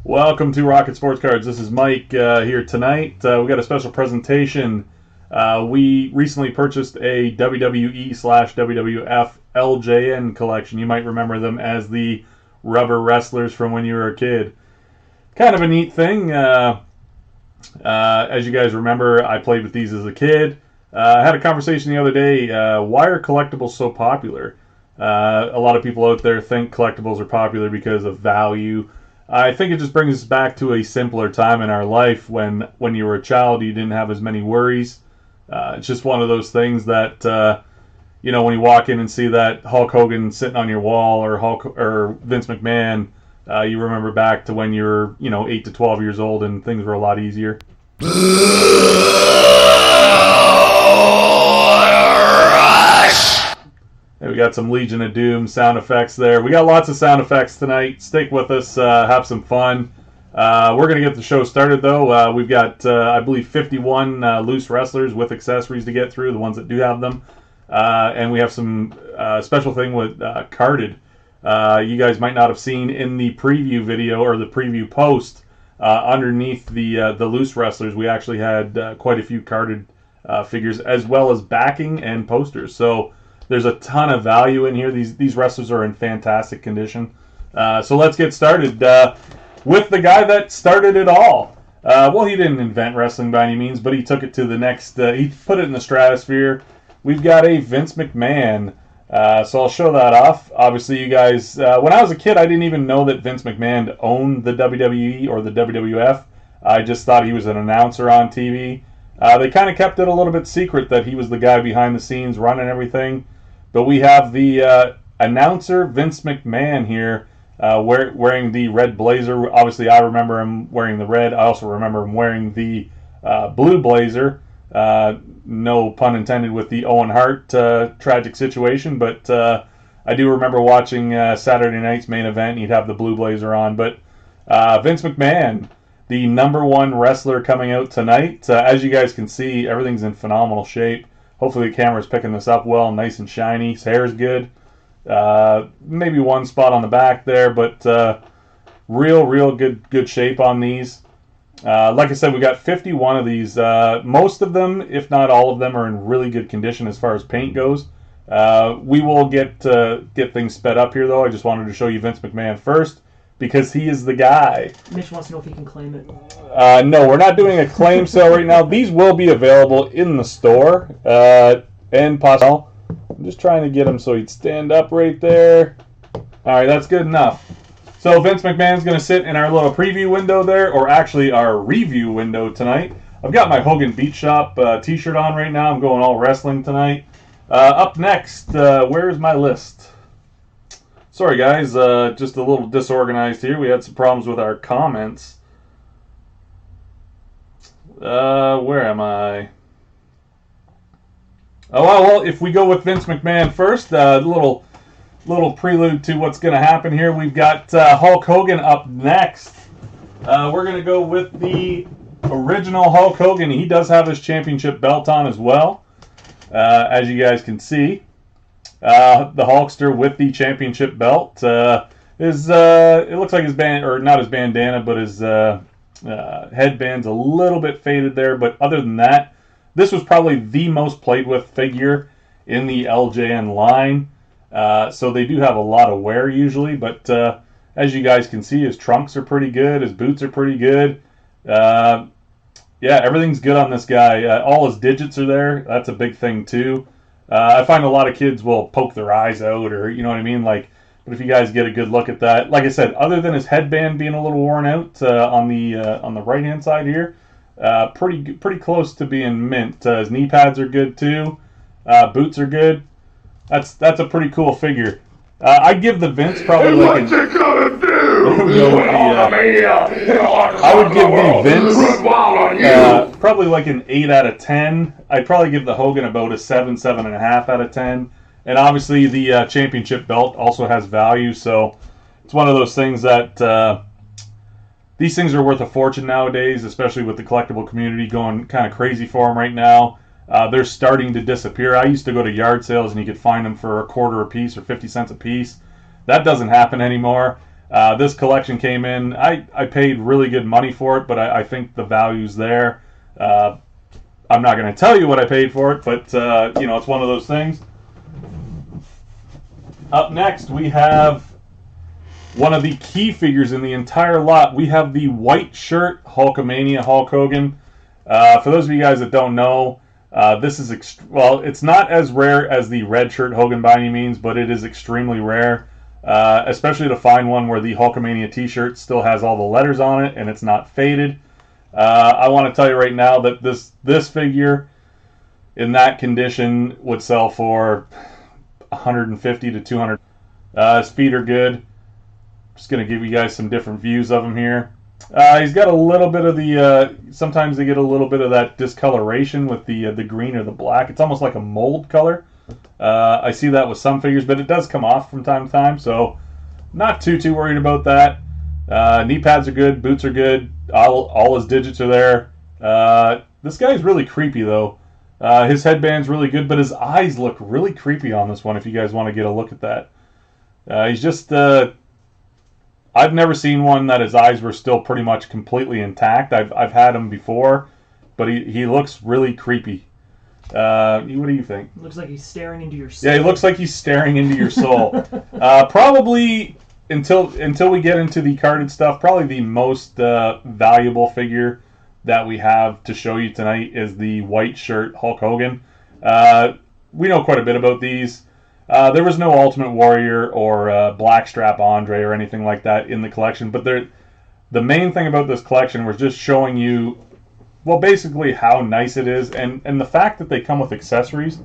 Welcome to Rocket Sports Cards. This is Mike here tonight. We got a special presentation. We recently purchased a WWE/WWF LJN collection. You might remember them as the rubber wrestlers from when you were a kid. Kind of a neat thing. As you guys remember, I played with these as a kid. I had a conversation the other day. Why are collectibles so popular? A lot of people out there think collectibles are popular because of value. I think it just brings us back to a simpler time in our life when you were a child, you didn't have as many worries. It's just one of those things that, when you walk in and see that Hulk Hogan sitting on your wall or Vince McMahon, you remember back to when you were, 8 to 12 years old and things were a lot easier. And we got some Legion of Doom sound effects there. We got lots of sound effects tonight. Stick with us. Have some fun. We're going to get the show started, though. We've got, I believe, 51 loose wrestlers with accessories to get through, the ones that do have them. And we have some special thing with carded. You guys might not have seen in the preview video or the preview post underneath the loose wrestlers. We actually had quite a few carded figures as well as backing and posters. So there's a ton of value in here. These wrestlers are in fantastic condition. So let's get started with the guy that started it all. Well, he didn't invent wrestling by any means, but he took it to the next. He put it in the stratosphere. We've got a Vince McMahon. So I'll show that off. Obviously, you guys, when I was a kid, I didn't even know that Vince McMahon owned the WWE or the WWF. I just thought he was an announcer on TV. They kind of kept it a little bit secret that he was the guy behind the scenes running everything. But we have the announcer, Vince McMahon, here wearing the red blazer. Obviously, I remember him wearing the red. I also remember him wearing the blue blazer. No pun intended with the Owen Hart tragic situation. But I do remember watching Saturday night's main event. He'd have the blue blazer on. But Vince McMahon, the #1 wrestler coming out tonight. As you guys can see, everything's in phenomenal shape. Hopefully the camera's picking this up well, nice and shiny. His hair's good. Maybe one spot on the back there, but real good shape on these. Like I said, we got 51 of these. Most of them, if not all of them, are in really good condition as far as paint goes. We will get things sped up here, though. I just wanted to show you Vince McMahon first because he is the guy. Mitch wants to know if he can claim it. No, we're not doing a claim sale right now. These will be available in the store and possible. I'm just trying to get him so he'd stand up right there. All right, that's good enough. So Vince McMahon's going to sit in our little preview window there, or actually our review window tonight. I've got my Hogan Beat Shop t-shirt on right now. I'm going all wrestling tonight. Up next, where's my list? Sorry, guys, just a little disorganized here. We had some problems with our comments. Where am I? Oh, well, if we go with Vince McMahon first, little prelude to what's going to happen here. We've got Hulk Hogan up next. We're going to go with the original Hulk Hogan. He does have his championship belt on as well, as you guys can see. The Hulkster with the championship belt it looks like his band, or not his bandana, but his headband's a little bit faded there. But other than that, this was probably the most played with figure in the LJN line. So they do have a lot of wear usually, but as you guys can see, his trunks are pretty good, his boots are pretty good. Yeah, everything's good on this guy. All his digits are there. That's a big thing too. I find a lot of kids will poke their eyes out, or you know what I mean, like. But if you guys get a good look at that, like I said, other than his headband being a little worn out on the right hand side here, pretty close to being mint. His knee pads are good too. Boots are good. That's a pretty cool figure. I'd give the Vince probably like an... I would give the Vince probably like an 8 out of 10. I'd probably give the Hogan about a 7.5 out of 10. And obviously the championship belt also has value, so it's one of those things that these things are worth a fortune nowadays, especially with the collectible community going kind of crazy for them right now. They're starting to disappear. I used to go to yard sales and you could find them for a quarter a piece or 50 cents a piece. That doesn't happen anymore. This collection came in. I paid really good money for it, but I think the value's there. I'm not going to tell you what I paid for it, but it's one of those things. Up next, we have one of the key figures in the entire lot. We have the white shirt Hulkamania Hulk Hogan. For those of you guys that don't know, this is it's not as rare as the red shirt Hogan by any means, but it is extremely rare, especially to find one where the Hulkamania t-shirt still has all the letters on it and it's not faded. I want to tell you right now that this figure in that condition would sell for $150 to $200. His feet are good. Just going to give you guys some different views of him here. He's got a little bit of the, sometimes they get a little bit of that discoloration with the green or the black. It's almost like a mold color. I see that with some figures, but it does come off from time to time, so not too worried about that. Knee pads are good, boots are good, all his digits are there. This guy's really creepy though. His headband's really good, but his eyes look really creepy on this one if you guys want to get a look at that. He's just, I've never seen one that his eyes were still pretty much completely intact. I've had him before, but he looks really creepy. What do you think? Looks like he's staring into your soul. Yeah, he looks like he's staring into your soul. Probably until we get into the carded stuff, probably the most valuable figure that we have to show you tonight is the white shirt Hulk Hogan. We know quite a bit about these. There was no Ultimate Warrior or Blackstrap Andre or anything like that in the collection, but the main thing about this collection was just showing you, well, basically how nice it is, and the fact that they come with accessories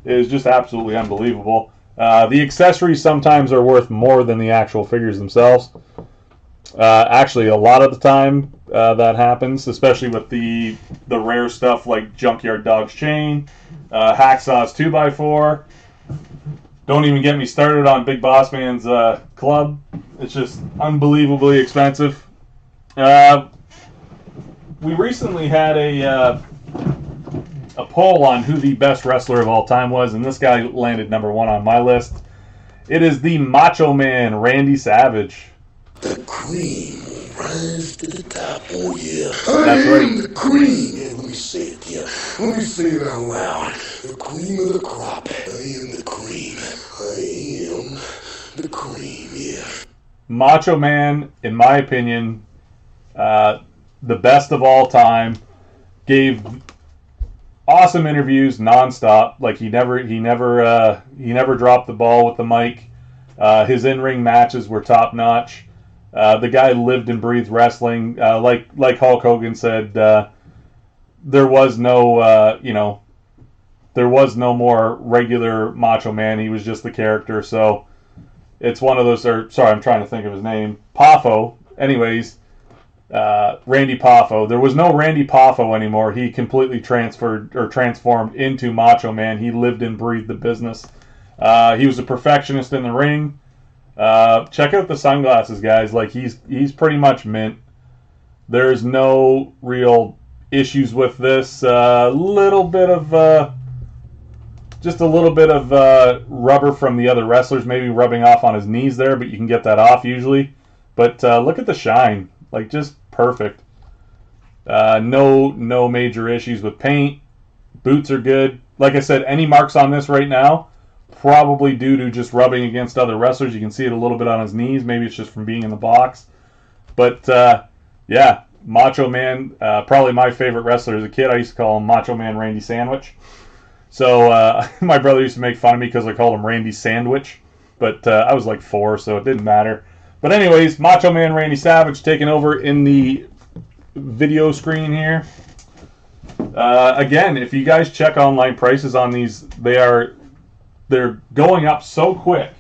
is just absolutely unbelievable. The accessories sometimes are worth more than the actual figures themselves. Actually, a lot of the time that happens, especially with the rare stuff like Junkyard Dog's chain, Hacksaw's 2x4. Don't even get me started on Big Boss Man's club. It's just unbelievably expensive. We recently had a poll on who the best wrestler of all time was, and this guy landed number 1 on my list. It is the Macho Man, Randy Savage. The cream will rise to the top. Oh, yeah. That's right. The cream. Yeah, let me say it, yeah. Let me say it out loud. The cream of the crop. I am the cream. I am the cream, yeah. Macho Man, in my opinion, the best of all time. Gave awesome interviews nonstop. Like he never dropped the ball with the mic. His in-ring matches were top notch. The guy lived and breathed wrestling. Like Hulk Hogan said, there was no more regular Macho Man. He was just the character. So it's one of those. Sorry, I'm trying to think of his name. Poffo. Anyways, Randy Poffo. There was no Randy Poffo anymore. He completely transformed into Macho Man. He lived and breathed the business. He was a perfectionist in the ring. Check out the sunglasses, guys. Like he's pretty much mint. There's no real issues with this. Just a little bit of rubber from the other wrestlers, maybe rubbing off on his knees there, but you can get that off usually. But look at the shine, like just perfect. No major issues with paint. Boots are good. Like I said, any marks on this right now, probably due to just rubbing against other wrestlers. You can see it a little bit on his knees. Maybe it's just from being in the box. But yeah, Macho Man, probably my favorite wrestler as a kid. I used to call him Macho Man Randy Sandwich. So my brother used to make fun of me because I called him Randy Sandwich. But I was like 4, so it didn't matter. But anyways, Macho Man Randy Savage taking over in the video screen here. Again, if you guys check online prices on these, they're going up so quick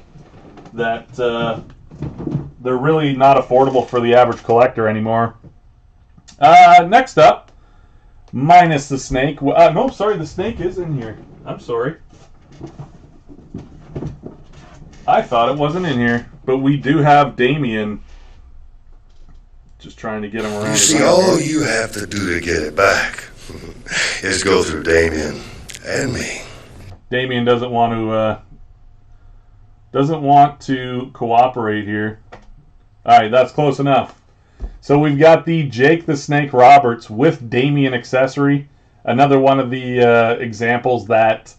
that they're really not affordable for the average collector anymore. Next up, minus the snake. No, sorry, the snake is in here. I'm sorry. I thought it wasn't in here, but we do have Damien. Just trying to get him around. You see, all you have to do to get it back is go through Damien and me. Damien doesn't want to cooperate here. All right, that's close enough. So we've got the Jake the Snake Roberts with Damien accessory. Another one of the examples that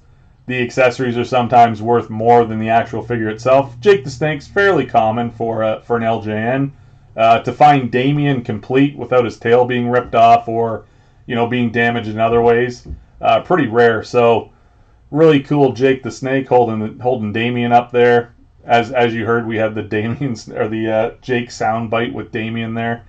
the accessories are sometimes worth more than the actual figure itself. Jake the Snake's fairly common for an LJN. To find Damien complete without his tail being ripped off or being damaged in other ways, pretty rare. So really cool Jake the Snake holding Damien up there. As you heard, we have the Jake soundbite with Damien there.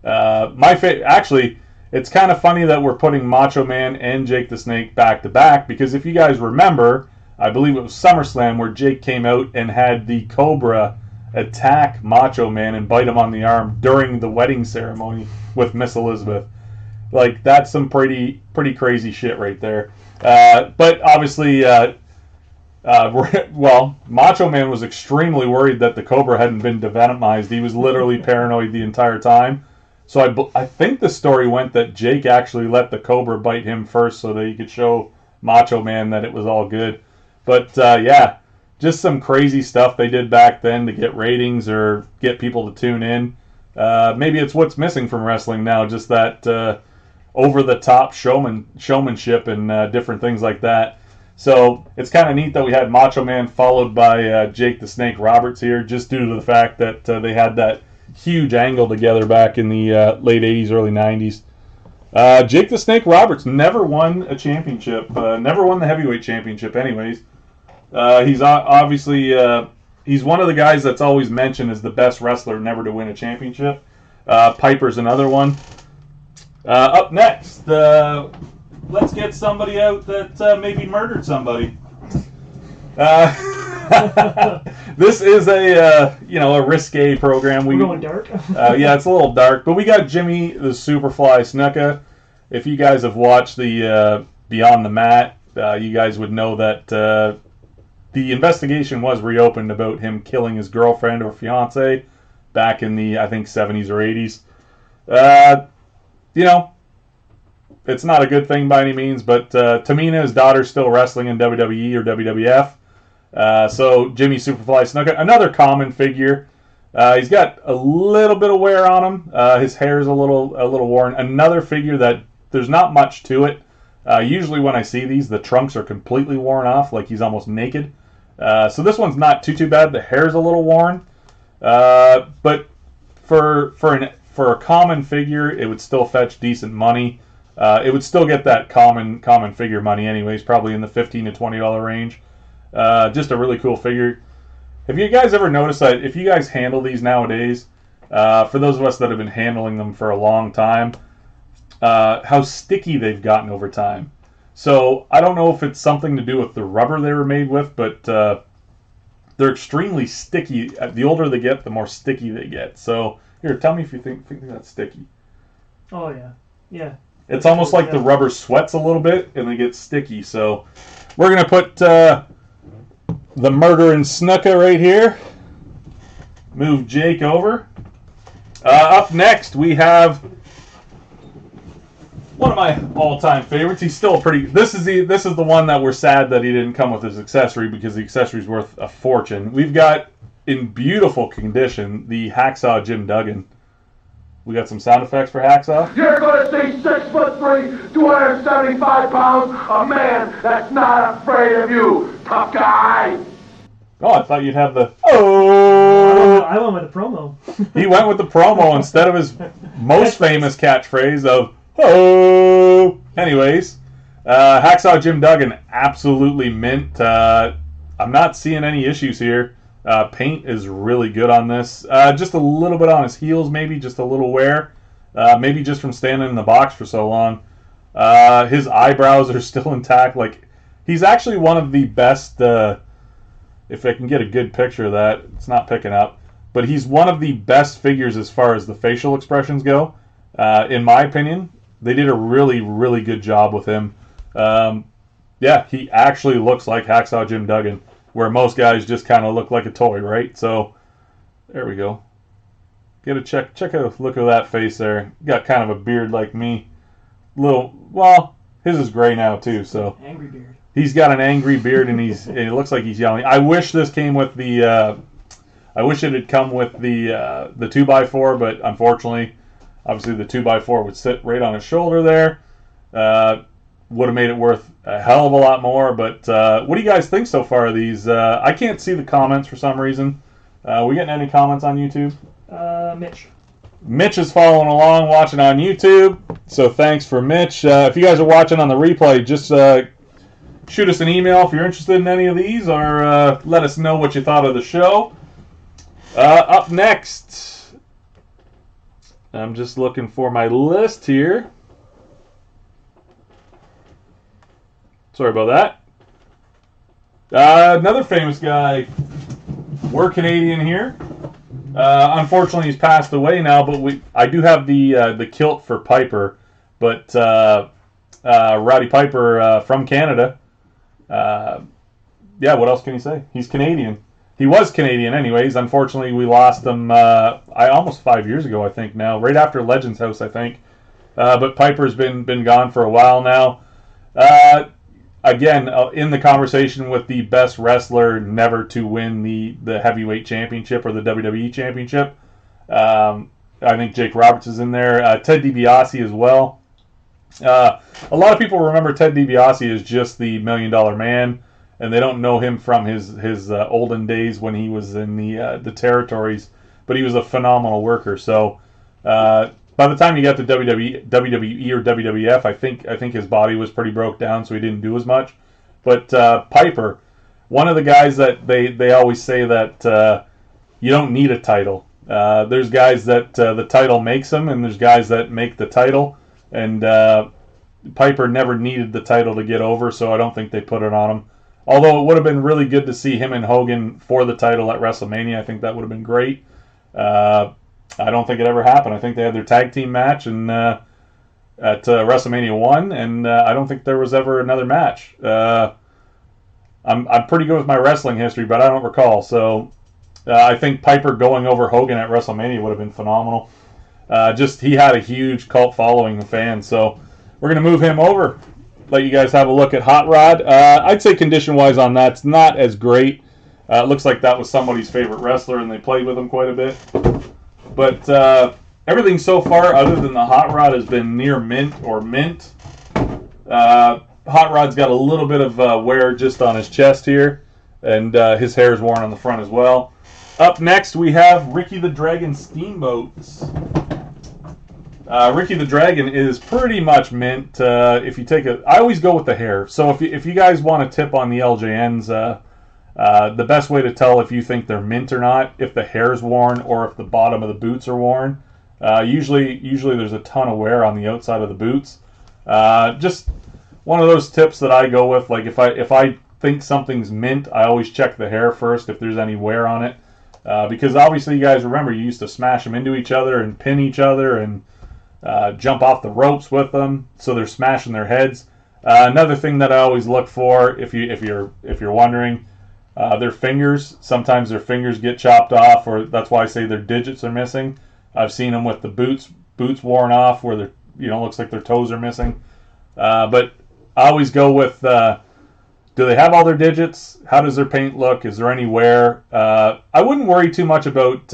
Actually, it's kind of funny that we're putting Macho Man and Jake the Snake back to back, because if you guys remember, I believe it was SummerSlam where Jake came out and had the Cobra attack Macho Man and bite him on the arm during the wedding ceremony with Miss Elizabeth. Like, that's some pretty crazy shit right there. But obviously, Macho Man was extremely worried that the Cobra hadn't been devenomized. He was literally paranoid the entire time. So I think the story went that Jake actually let the Cobra bite him first so that he could show Macho Man that it was all good. But yeah, just some crazy stuff they did back then to get ratings or get people to tune in. Maybe it's what's missing from wrestling now, just that over-the-top showmanship and different things like that. So it's kind of neat that we had Macho Man followed by Jake the Snake Roberts here, just due to the fact that they had that huge angle together back in the late 80s, early 90s. Jake the Snake Roberts never won a championship, never won the heavyweight championship anyways. He's obviously, he's one of the guys that's always mentioned as the best wrestler never to win a championship. Piper's another one. Up next, let's get somebody out that maybe murdered somebody. This is a risque program. We're going dark. Yeah, it's a little dark, but we got Jimmy the Superfly Snuka. If you guys have watched the Beyond the Mat, you guys would know that the investigation was reopened about him killing his girlfriend or fiance back in the, I think, 70s or 80s. It's not a good thing by any means, but Tamina, his daughter's still wrestling in WWE or WWF. So Jimmy Superfly Snuka, another common figure. He's got a little bit of wear on him. His hair's a little worn. Another figure that there's not much to it. Usually when I see these, the trunks are completely worn off, like he's almost naked. So this one's not too bad. The hair's a little worn, but for a common figure, it would still fetch decent money. It would still get that common figure money anyways, probably in the $15 to $20 range. Just a really cool figure. Have you guys ever noticed that if you guys handle these nowadays, for those of us that have been handling them for a long time, how sticky they've gotten over time? So I don't know if it's something to do with the rubber they were made with, but they're extremely sticky. The older they get, the more sticky they get. So here, tell me if you think that's sticky. Oh yeah, yeah. It's almost like the rubber sweats a little bit and they get sticky. So we're gonna put the Murder and Snuka right here. Move Jake over. Up next we have one of my all-time favorites. He's still pretty. This is the one that we're sad that he didn't come with his accessory, because the accessory's worth a fortune. We've got, in beautiful condition, the Hacksaw Jim Duggan. We got some sound effects for Hacksaw. You're gonna see 6'3", 275 pounds, a man that's not afraid of you, tough guy. Oh, I thought you'd have the I went with the promo. He went with the promo instead of his most famous catchphrase of "Oh." Anyways, Hacksaw Jim Duggan, absolutely mint. I'm not seeing any issues here. Paint is really good on this. Just a little bit on his heels, maybe just a little wear. Maybe just from standing in the box for so long. His eyebrows are still intact. Like, he's actually one of the best. If I can get a good picture of that, it's not picking up. But he's one of the best figures as far as the facial expressions go. In my opinion, they did a really, really good job with him. Yeah, he actually looks like Hacksaw Jim Duggan, where most guys just kind of look like a toy, right? So there we go. Get a check a look at that face there. Got kind of a beard like me. His is gray now too. So Angry beard. He's got an angry beard, and it looks like he's yelling. I wish this came with the I wish it had come with the 2x4, but unfortunately, obviously the 2x4 would sit right on his shoulder there. Would have made it worth a hell of a lot more. But what do you guys think so far of these? I can't see the comments for some reason. We getting any comments on YouTube? Mitch. Mitch is following along, watching on YouTube. So thanks for Mitch. If you guys are watching on the replay, just shoot us an email if you're interested in any of these, or let us know what you thought of the show. Up next, I'm just looking for my list here. Sorry about that. Another famous guy. We're Canadian here. Unfortunately, he's passed away now, but I do have the kilt for Piper. But Roddy Piper from Canada. Yeah, what else can you say? He's Canadian. He was Canadian anyways. Unfortunately, we lost him almost 5 years ago, I think now. Right after Legends House, I think. But Piper's been gone for a while now. Again, in the conversation with the best wrestler never to win the heavyweight championship or the WWE championship. I think Jake Roberts is in there. Ted DiBiase as well. A lot of people remember Ted DiBiase as just the $1 Million Man, and they don't know him from his olden days when he was in the territories. But he was a phenomenal worker. So by the time you got to WWE or WWF, I think his body was pretty broke down, so he didn't do as much. But Piper, one of the guys that they always say that you don't need a title. There's guys that the title makes them, and there's guys that make the title. And Piper never needed the title to get over, so I don't think they put it on him. Although it would have been really good to see him and Hogan for the title at WrestleMania. I think that would have been great. I don't think it ever happened. I think they had their tag team match at WrestleMania 1, and I don't think there was ever another match. I'm pretty good with my wrestling history, but I don't recall. So I think Piper going over Hogan at WrestleMania would have been phenomenal. He had a huge cult following, the fans. So we're going to move him over. Let you guys have a look at Hot Rod. I'd say condition-wise on that, it's not as great. It looks like that was somebody's favorite wrestler, and they played with him quite a bit. But everything so far, other than the Hot Rod, has been near mint or mint. Hot Rod's got a little bit of wear just on his chest here, and his hair is worn on the front as well. Up next, we have Ricky the Dragon Steamboats. Ricky the Dragon is pretty much mint. If you take I always go with the hair. So if you guys want a tip on the LJNs, the best way to tell if you think they're mint or not, if the hair's worn or if the bottom of the boots are worn. Usually there's a ton of wear on the outside of the boots. Just one of those tips that I go with. Like if I think something's mint, I always check the hair first if there's any wear on it. Because obviously you guys remember you used to smash them into each other and pin each other and jump off the ropes with them, so they're smashing their heads. Another thing that I always look for, if you're wondering, their fingers. Sometimes their fingers get chopped off, or that's why I say their digits are missing. I've seen them with the boots worn off, where they're looks like their toes are missing. But I always go with, do they have all their digits? How does their paint look? Is there any wear? I wouldn't worry too much about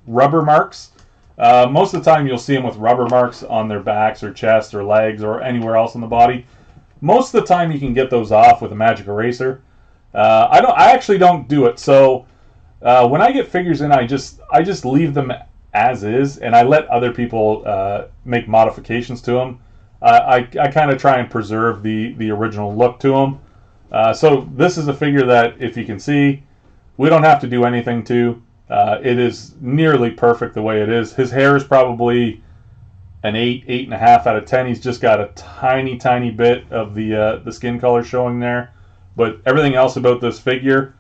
rubber marks. Most of the time you'll see them with rubber marks on their backs or chest or legs or anywhere else on the body. Most of the time you can get those off with a magic eraser. I actually don't do it. So when I get figures in, I just leave them as is, and I let other people make modifications to them. I kind of try and preserve the original look to them. So this is a figure that, if you can see, we don't have to do anything to. It is nearly perfect the way it is. His hair is probably an 8.5 out of 10. He's just got a tiny bit of the skin color showing there. But everything else about this figure,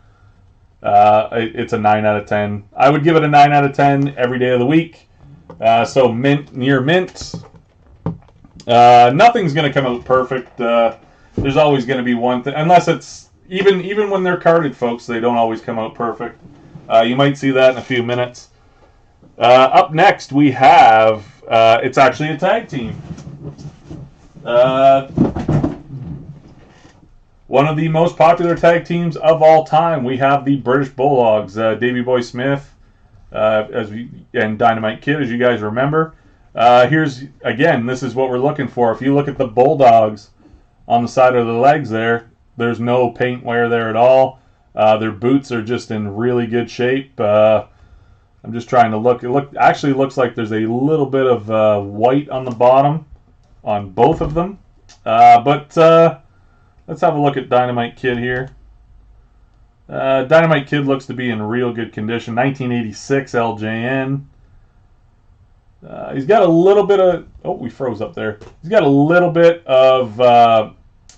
it's a 9 out of 10. I would give it a 9 out of 10 every day of the week. So mint, near mint. Nothing's going to come out perfect. There's always going to be one thing, unless it's even when they're carded, folks, they don't always come out perfect. You might see that in a few minutes. Up next, we have, it's actually a tag team. One of the most popular tag teams of all time. We have the British Bulldogs, Davey Boy Smith, and Dynamite Kid, as you guys remember. Here's again. This is what we're looking for. If you look at the Bulldogs on the side of the legs there's no paint wear there at all. Their boots are just in really good shape. I'm just trying to look. It actually looks like there's a little bit of white on the bottom on both of them. But let's have a look at Dynamite Kid here. Dynamite Kid looks to be in real good condition. 1986 LJN. He's got a little bit of... Oh, we froze up there. He's got a little bit of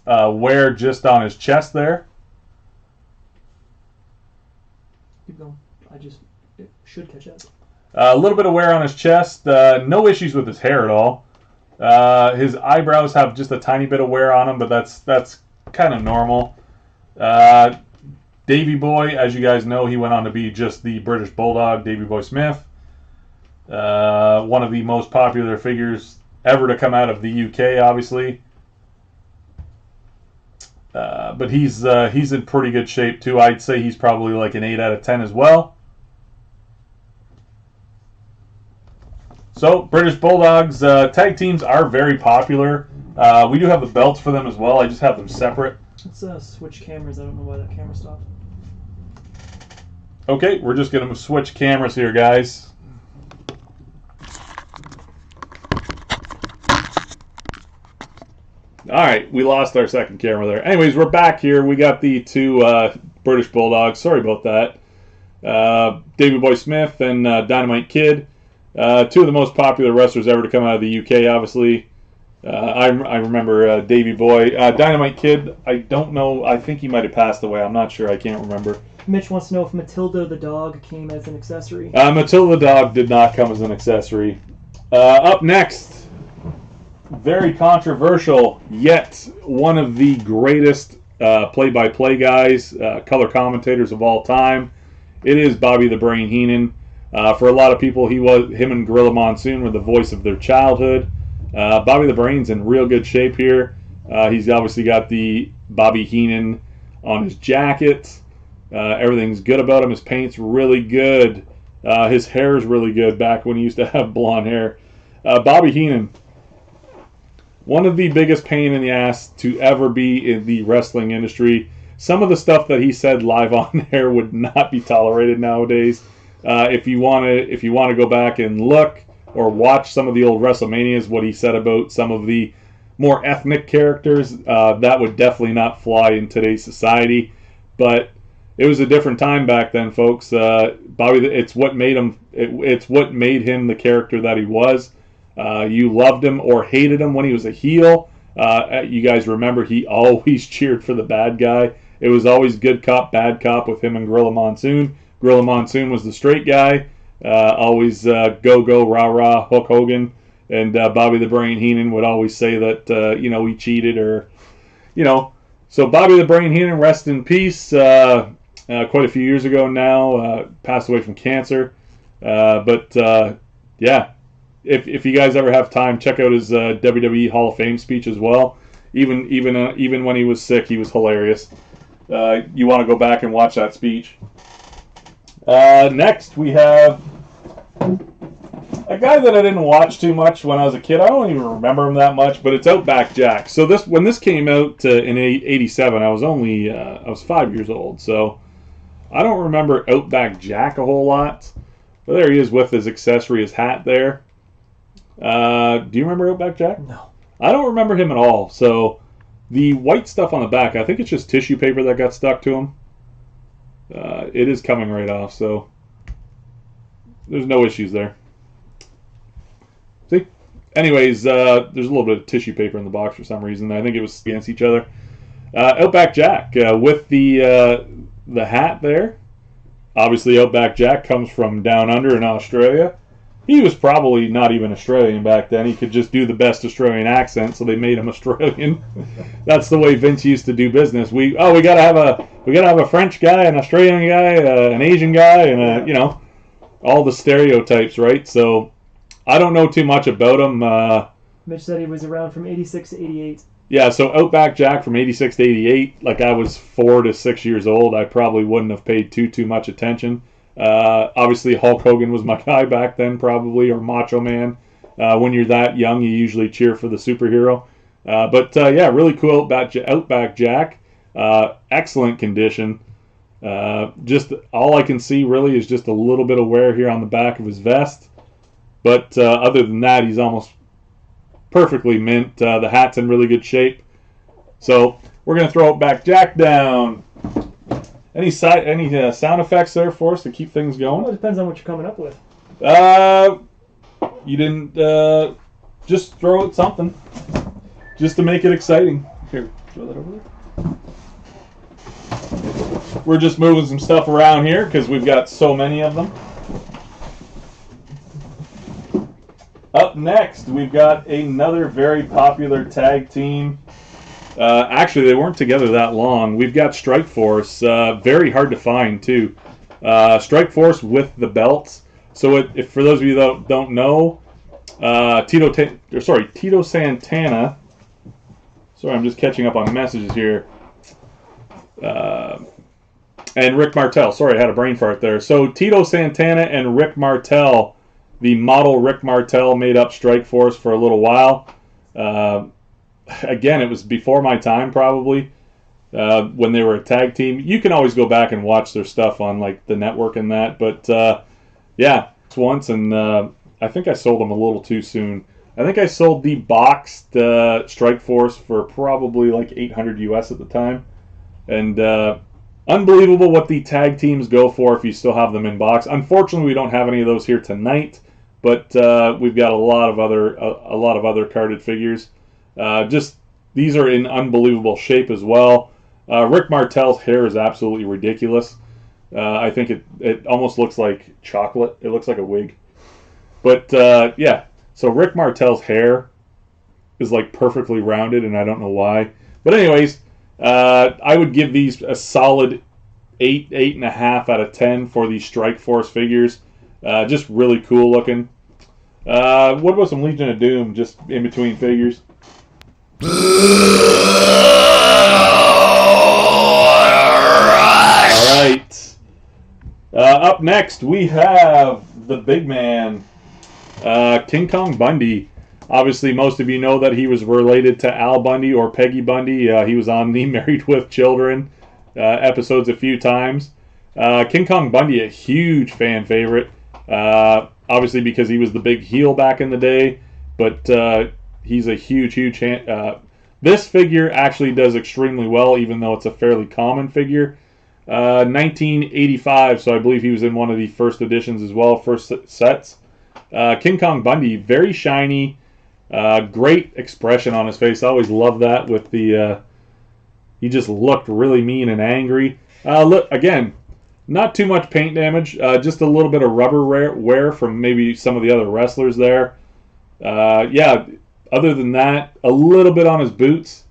wear just on his chest there. Keep going. It should catch up. A little bit of wear on his chest. No issues with his hair at all. His eyebrows have just a tiny bit of wear on them, but that's kind of normal. Davey Boy, as you guys know, he went on to be just the British Bulldog, Davey Boy Smith. One of the most popular figures ever to come out of the UK, obviously. But he's in pretty good shape too. I'd say he's probably like an 8 out of 10 as well. So British Bulldogs tag teams are very popular. We do have the belts for them as well. I just have them separate. Let's switch cameras. I don't know why that camera stopped. Okay, we're just going to switch cameras here, guys. Alright, we lost our second camera there. Anyways, we're back here. We got the two British Bulldogs. Sorry about that. Davey Boy Smith and Dynamite Kid. Two of the most popular wrestlers ever to come out of the UK, obviously. I remember Davey Boy. Dynamite Kid, I don't know. I think he might have passed away. I'm not sure. I can't remember. Mitch wants to know if Matilda the dog came as an accessory. Matilda the dog did not come as an accessory. Up next, very controversial, yet one of the greatest play-by-play guys, color commentators of all time. It is Bobby the Brain Heenan. For a lot of people, him and Gorilla Monsoon were the voice of their childhood. Bobby the Brain's in real good shape here. He's obviously got the Bobby Heenan on his jacket. Everything's good about him. His paint's really good. His hair's really good back when he used to have blonde hair. Bobby Heenan, one of the biggest pain in the ass to ever be in the wrestling industry. Some of the stuff that he said live on air would not be tolerated nowadays. If you want to go back and look or watch some of the old WrestleManias, what he said about some of the more ethnic characters, that would definitely not fly in today's society. But it was a different time back then, folks. Bobby, it's what made him. It's what made him the character that he was. You loved him or hated him when he was a heel. You guys remember he always cheered for the bad guy. It was always good cop, bad cop with him and Gorilla Monsoon. Gorilla Monsoon was the straight guy. Always go, rah, Hulk Hogan. And Bobby the Brain Heenan would always say that, he cheated or, So Bobby the Brain Heenan, rest in peace. Quite a few years ago now, passed away from cancer. Yeah. If you guys ever have time, check out his WWE Hall of Fame speech as well. Even when he was sick, he was hilarious. You want to go back and watch that speech. Next, we have a guy that I didn't watch too much when I was a kid. I don't even remember him that much, but it's Outback Jack. So when this came out in '87, I was 5 years old. So I don't remember Outback Jack a whole lot. But there he is with his accessory, his hat there. Do you remember Outback Jack? No. I don't remember him at all. So the white stuff on the back, I think it's just tissue paper that got stuck to him. It is coming right off, so there's no issues there. See? Anyways, there's a little bit of tissue paper in the box for some reason. I think it was against each other. Outback Jack with the hat there. Obviously, Outback Jack comes from down under in Australia. He was probably not even Australian back then. He could just do the best Australian accent, so they made him Australian. That's the way Vince used to do business. We gotta have a French guy, an Australian guy, an Asian guy, and all the stereotypes, right? So I don't know too much about him. Mitch said he was around from '86 to '88. Yeah, so Outback Jack from 86 to 88, like I was 4 to 6 years old, I probably wouldn't have paid too much attention. Obviously, Hulk Hogan was my guy back then, probably, or Macho Man. When you're that young, you usually cheer for the superhero. Yeah, really cool Outback Jack. Excellent condition. Just all I can see really is just a little bit of wear here on the back of his vest. But other than that, he's almost perfectly mint. The hat's in really good shape. So we're going to throw Outback Jack down. Any sound effects there for us to keep things going? Well, it depends on what you're coming up with. You didn't just throw out something just to make it exciting. Here, throw that over there. We're just moving some stuff around here because we've got so many of them. Up next, we've got another very popular tag team. Actually, they weren't together that long. We've got Strike Force. Very hard to find, too. Strike Force with the belts. So if for those of you that don't know, Tito Santana. Sorry, I'm just catching up on messages here. And Rick Martel. Sorry, I had a brain fart there. So Tito Santana and Rick Martel, the model Rick Martel, made up Strike Force for a little while. Again, it was before my time, probably, when they were a tag team. You can always go back and watch their stuff on like the network and that. But yeah, once, and I think I sold them a little too soon. I think I sold the boxed Strike Force for probably like $800 US at the time. And unbelievable what the tag teams go for if you still have them in box. Unfortunately, we don't have any of those here tonight, but we've got a lot of other carded figures. Just these are in unbelievable shape as well. Rick Martel's hair is absolutely ridiculous. I think it almost looks like chocolate. It looks like a wig. But yeah, so Rick Martel's hair is like perfectly rounded, and I don't know why. But anyways, I would give these a solid 8.5 out of 10 for these Strike Force figures. Just really cool looking. What about some Legion of Doom just in between figures? All right. Up next, we have the big man, King Kong Bundy. Obviously, most of you know that he was related to Al Bundy or Peggy Bundy. He was on the Married with Children episodes a few times. King Kong Bundy, a huge fan favorite. Obviously, because he was the big heel back in the day. But he's a huge this figure actually does extremely well, even though it's a fairly common figure. 1985, so I believe he was in one of the first editions as well, first sets. King Kong Bundy, very shiny, great expression on his face. I always love that with the, he just looked really mean and angry. Look, again, not too much paint damage, just a little bit of rubber wear from maybe some of the other wrestlers there. Yeah, other than that, a little bit on his boots.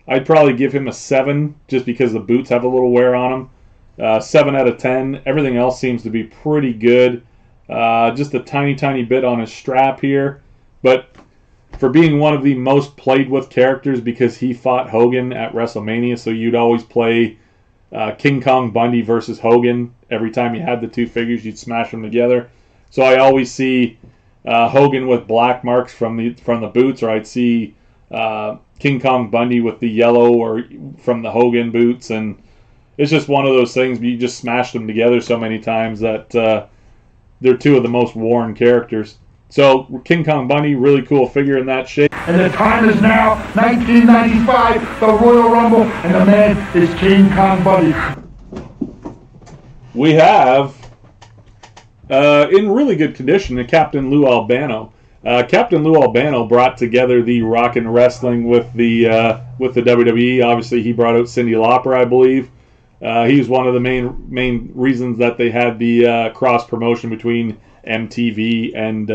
I'd probably give him a 7 just because the boots have a little wear on them. 7 out of 10. Everything else seems to be pretty good. Just a tiny bit on his strap here. But for being one of the most played with characters, because he fought Hogan at WrestleMania, so you'd always play King Kong Bundy versus Hogan. Every time you had the two figures, you'd smash them together. So I always see Hogan with black marks from the boots, or I'd see King Kong Bundy with the yellow or from the Hogan boots, and it's just one of those things. You just smash them together so many times that they're two of the most worn characters. So King Kong Bundy, really cool figure in that shape. And the time is now 1995, the Royal Rumble, and the man is King Kong Bundy. We have, in really good condition, the Captain Lou Albano. Captain Lou Albano brought together the rock and wrestling with the WWE. Obviously, he brought out Cyndi Lauper, I believe. He was one of the main reasons that they had the cross promotion between MTV and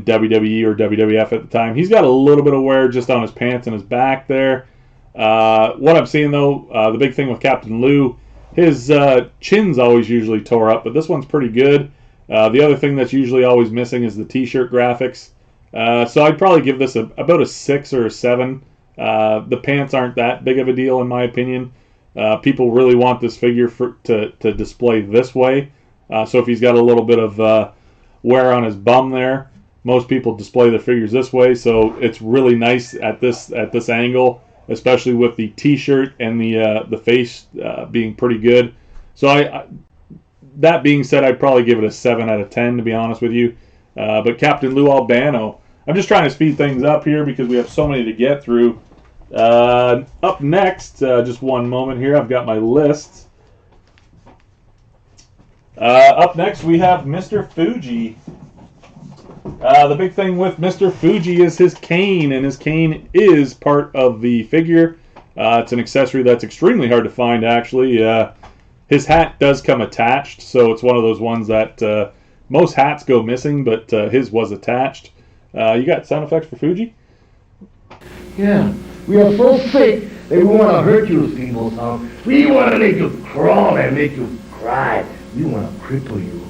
WWE or WWF at the time. He's got a little bit of wear just on his pants and his back there. What I'm seeing though, the big thing with Captain Lou, his chin's always usually tore up, but this one's pretty good. The other thing that's usually always missing is the t-shirt graphics. So I'd probably give this about a 6 or a 7 The pants aren't that big of a deal in my opinion. People really want this figure to display this way. So if he's got a little bit of wear on his bum there, most people display their figures this way. So it's really nice at this angle, especially with the T-shirt and the face being pretty good. So that being said, I'd probably give it a 7 out of 10 to be honest with you. But Captain Lou Albano, I'm just trying to speed things up here because we have so many to get through. Up next, just one moment here, I've got my list. Up next, we have Mr. Fuji. The big thing with Mr. Fuji is his cane, and his cane is part of the figure. It's an accessory that's extremely hard to find, actually. His hat does come attached, so it's one of those ones that most hats go missing, but his was attached. You got sound effects for Fuji? Yeah, we are so sick that we want to hurt you, Steve-O. We want to make you crawl and make you cry. We want to cripple you.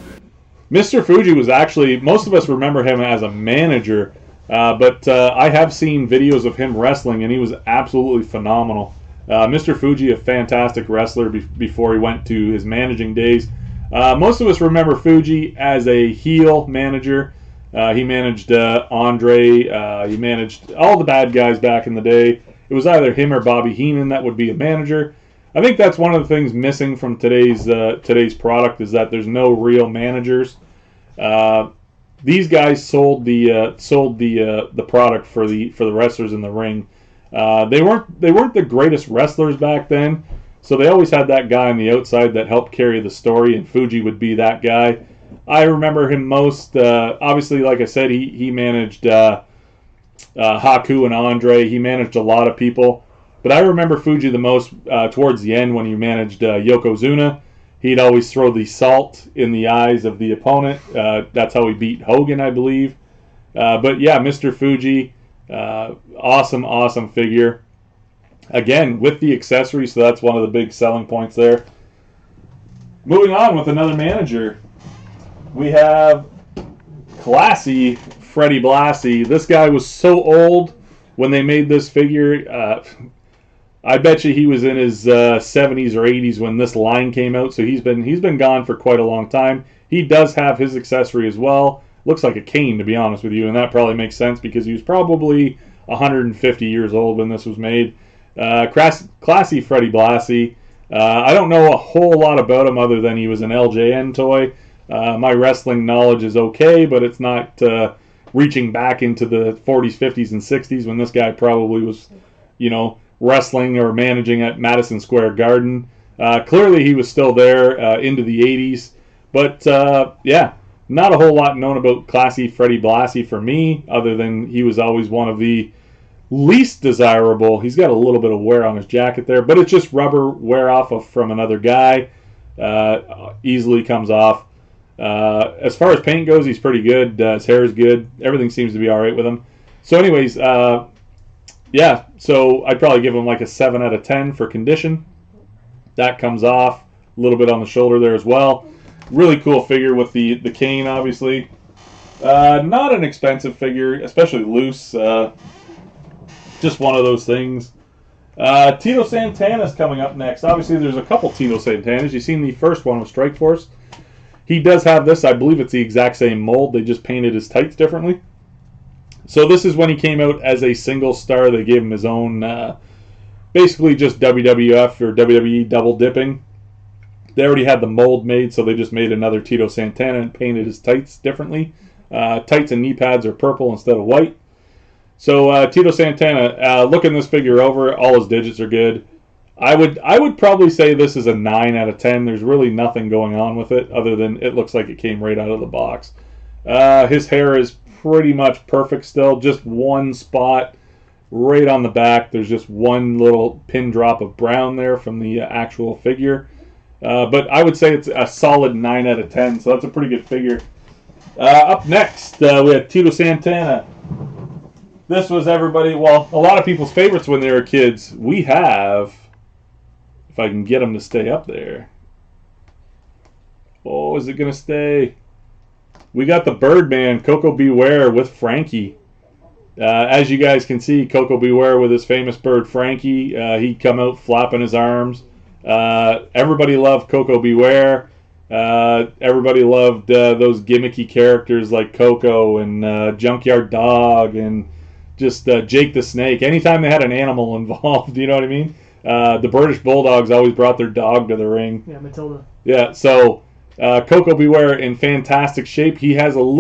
Mr. Fuji was actually, most of us remember him as a manager, but I have seen videos of him wrestling, and he was absolutely phenomenal. Mr. Fuji, a fantastic wrestler before he went to his managing days. Most of us remember Fuji as a heel manager. He managed Andre. He managed all the bad guys back in the day. It was either him or Bobby Heenan that would be a manager. I think that's one of the things missing from today's product is that there's no real managers. These guys sold the product for the wrestlers in the ring. They weren't the greatest wrestlers back then, so they always had that guy on the outside that helped carry the story, and Fuji would be that guy. I remember him most, obviously, like I said, he managed Haku and Andre. He managed a lot of people. But I remember Fuji the most towards the end when he managed Yokozuna. He'd always throw the salt in the eyes of the opponent. That's how he beat Hogan, I believe. But yeah, Mr. Fuji, awesome figure. Again, with the accessories, so that's one of the big selling points there. Moving on with another manager. We have classy Freddie Blassie. This guy was so old when they made this figure. I bet you he was in his 70s or 80s when this line came out, so he's been gone for quite a long time. He does have his accessory as well. Looks like a cane, to be honest with you, and that probably makes sense because he was probably 150 years old when this was made. Classy Freddie Blassie. I don't know a whole lot about him other than he was an LJN toy. My wrestling knowledge is okay, but it's not reaching back into the 40s, 50s, and 60s when this guy probably was, wrestling or managing at Madison Square Garden. Clearly he was still there into the 80s. But, yeah, not a whole lot known about classy Freddie Blassie for me, other than he was always one of the least desirable. He's got a little bit of wear on his jacket there, but it's just rubber wear off from another guy. Easily comes off. As far as paint goes, he's pretty good. His hair is good. Everything seems to be all right with him. So anyways, yeah, so I'd probably give him like a 7 out of 10 for condition. That comes off. A little bit on the shoulder there as well. Really cool figure with the cane, obviously. Not an expensive figure, especially loose. Just one of those things. Tito Santana's coming up next. Obviously, there's a couple Tito Santanas. You've seen the first one with Strikeforce. He does have this. I believe it's the exact same mold. They just painted his tights differently. So this is when he came out as a single star. They gave him his own, basically just WWF or WWE double dipping. They already had the mold made, so they just made another Tito Santana and painted his tights differently. Tights and knee pads are purple instead of white. So Tito Santana, looking this figure over, all his digits are good. I would probably say this is a 9 out of 10. There's really nothing going on with it other than it looks like it came right out of the box. His hair is pretty much perfect still. Just one spot right on the back. There's just one little pin drop of brown there from the actual figure. But I would say it's a solid 9 out of 10, so that's a pretty good figure. Up next, we have Tito Santana. This was a lot of people's favorites when they were kids. We have, if I can get them to stay up there. Oh, is it going to stay? We got the Birdman, Coco Beware with Frankie. As you guys can see, Coco Beware with his famous bird Frankie, he'd come out flapping his arms. Everybody loved Coco Beware. Everybody loved those gimmicky characters like Coco and Junkyard Dog and just Jake the Snake. Anytime they had an animal involved, you know what I mean? The British Bulldogs always brought their dog to the ring. Yeah, Matilda. Yeah, so Coco Beware in fantastic shape. He has a little